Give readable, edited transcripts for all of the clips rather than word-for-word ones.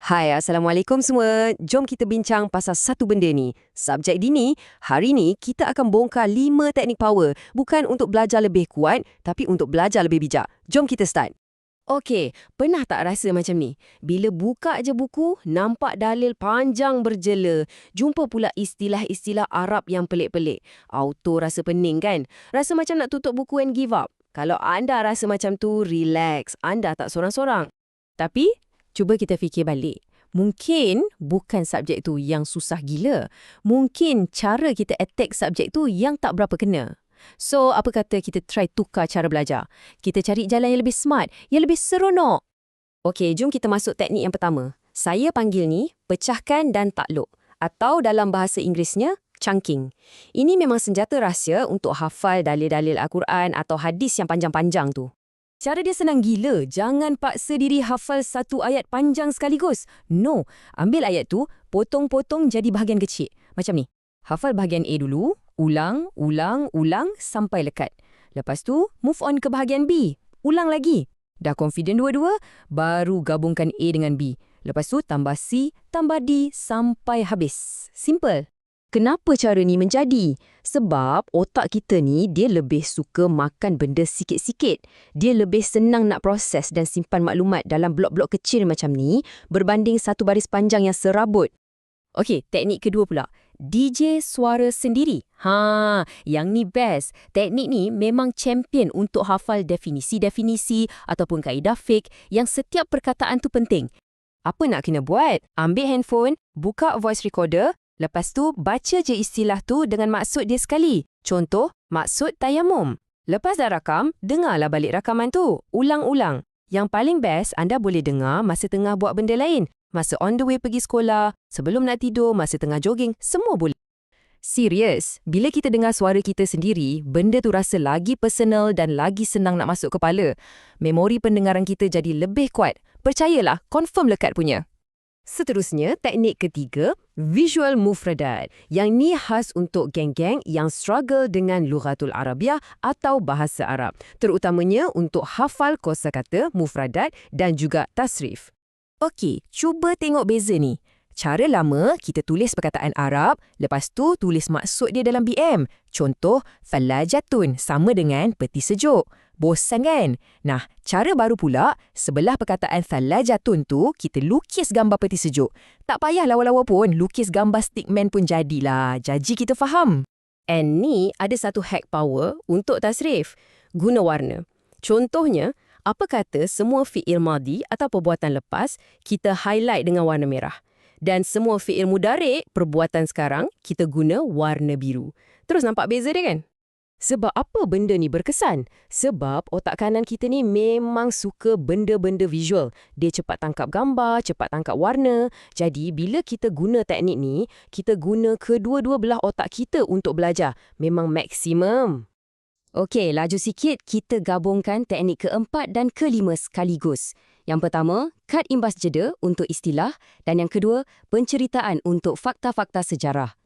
Hai, Assalamualaikum semua. Jom kita bincang pasal satu benda ni. Subjek dini, hari ni kita akan bongkar 5 teknik power. Bukan untuk belajar lebih kuat, tapi untuk belajar lebih bijak. Jom kita start. Okey, pernah tak rasa macam ni? Bila buka je buku, nampak dalil panjang berjela. Jumpa pula istilah-istilah Arab yang pelik-pelik. Auto rasa pening kan? Rasa macam nak tutup buku and give up. Kalau anda rasa macam tu, relax. Anda tak sorang-sorang. Tapi cuba kita fikir balik. Mungkin bukan subjek tu yang susah gila. Mungkin cara kita attack subjek tu yang tak berapa kena. So, apa kata kita try tukar cara belajar? Kita cari jalan yang lebih smart, yang lebih seronok. Okey, jom kita masuk teknik yang pertama. Saya panggil ni pecahkan dan takluk. Atau dalam bahasa Inggerisnya, chunking. Ini memang senjata rahsia untuk hafal dalil-dalil Al-Quran atau hadis yang panjang-panjang tu. Cara dia senang gila. Jangan paksa diri hafal satu ayat panjang sekaligus. No. Ambil ayat tu, potong-potong jadi bahagian kecil. Macam ni. Hafal bahagian A dulu, ulang, sampai lekat. Lepas tu, move on ke bahagian B. Ulang lagi. Dah confident dua-dua, baru gabungkan A dengan B. Lepas tu, tambah C, tambah D, sampai habis. Simple. Kenapa cara ni menjadi? Sebab otak kita ni dia lebih suka makan benda sikit-sikit. Dia lebih senang nak proses dan simpan maklumat dalam blok-blok kecil macam ni berbanding satu baris panjang yang serabut. Okey, teknik kedua pula. DJ suara sendiri. Yang ni best. Teknik ni memang champion untuk hafal definisi-definisi ataupun kaedah fiqh yang setiap perkataan tu penting. Apa nak kena buat? Ambil handphone, buka voice recorder. Lepas tu, baca je istilah tu dengan maksud dia sekali. Contoh, maksud tayamum. Lepas dah rakam, dengarlah balik rakaman tu. Ulang-ulang. Yang paling best, anda boleh dengar masa tengah buat benda lain. Masa on the way pergi sekolah, sebelum nak tidur, masa tengah jogging, semua boleh. Serius, bila kita dengar suara kita sendiri, benda tu rasa lagi personal dan lagi senang nak masuk kepala. Memori pendengaran kita jadi lebih kuat. Percayalah, confirm lekat punya. Seterusnya, teknik ketiga, visual mufradat. Yang ni khas untuk geng-geng yang struggle dengan Lughatul Arabiah atau bahasa Arab. Terutamanya untuk hafal kosakata, mufradat dan juga tasrif. Okey, cuba tengok beza ni. Cara lama, kita tulis perkataan Arab, lepas tu tulis maksud dia dalam BM. Contoh, falajatun sama dengan peti sejuk. Bosan kan? Nah, cara baru pula, sebelah perkataan falajatun tu, kita lukis gambar peti sejuk. Tak payah lawa-lawa pun, lukis gambar stickman pun jadilah. Janji kita faham. And ni ada satu hack power untuk tasrif. Guna warna. Contohnya, apa kata semua fi'il madhi atau perbuatan lepas, kita highlight dengan warna merah. Dan semua fi'il mudhari' perbuatan sekarang, kita guna warna biru. Terus nampak beza dia kan? Sebab apa benda ni berkesan? Sebab otak kanan kita ni memang suka benda-benda visual. Dia cepat tangkap gambar, cepat tangkap warna. Jadi, bila kita guna teknik ni, kita guna kedua-dua belah otak kita untuk belajar. Memang maksimum. Okey, laju sikit kita gabungkan teknik keempat dan kelima sekaligus. Yang pertama, kad imbas jeda untuk istilah dan yang kedua, penceritaan untuk fakta-fakta sejarah.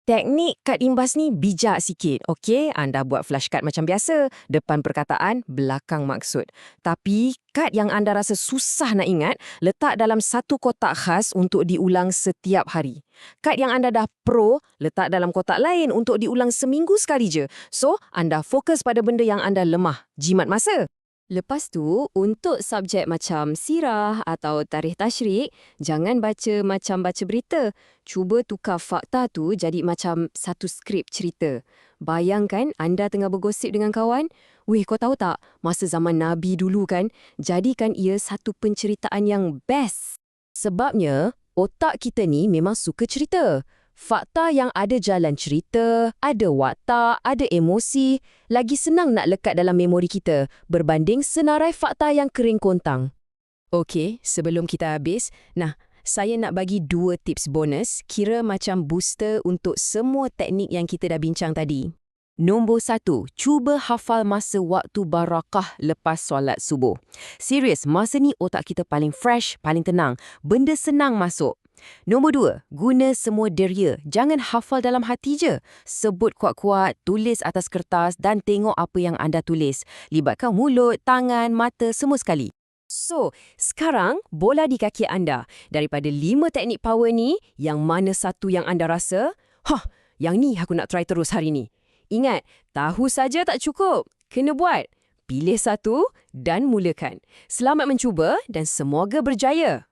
Teknik kad imbas ni bijak sikit. Okey, anda buat flashcard macam biasa. Depan perkataan, belakang maksud. Tapi, kad yang anda rasa susah nak ingat, letak dalam satu kotak khas untuk diulang setiap hari. Kad yang anda dah pro, letak dalam kotak lain untuk diulang seminggu sekali je. So, anda fokus pada benda yang anda lemah. Jimat masa. Lepas tu, untuk subjek macam sirah atau tarikh tasyrik, jangan baca macam baca berita. Cuba tukar fakta tu jadi macam satu skrip cerita. Bayangkan anda tengah bergosip dengan kawan. Weh, kau tahu tak, masa zaman Nabi dulu kan, jadikan ia satu penceritaan yang best. Sebabnya, otak kita ni memang suka cerita. Fakta yang ada jalan cerita, ada watak, ada emosi, lagi senang nak lekat dalam memori kita berbanding senarai fakta yang kering kontang. Okey, sebelum kita habis, saya nak bagi 2 tips bonus kira macam booster untuk semua teknik yang kita dah bincang tadi. Nombor 1, cuba hafal masa waktu barakah lepas solat subuh. Serius, masa ni otak kita paling fresh, paling tenang. Benda senang masuk. Nombor 2, guna semua deria. Jangan hafal dalam hati je. Sebut kuat-kuat, tulis atas kertas dan tengok apa yang anda tulis. Libatkan mulut, tangan, mata, semua sekali. So, sekarang bola di kaki anda. Daripada 5 teknik power ni, yang mana satu yang anda rasa, yang ni aku nak try terus hari ni. Ingat, tahu saja tak cukup. Kena buat. Pilih satu dan mulakan. Selamat mencuba dan semoga berjaya.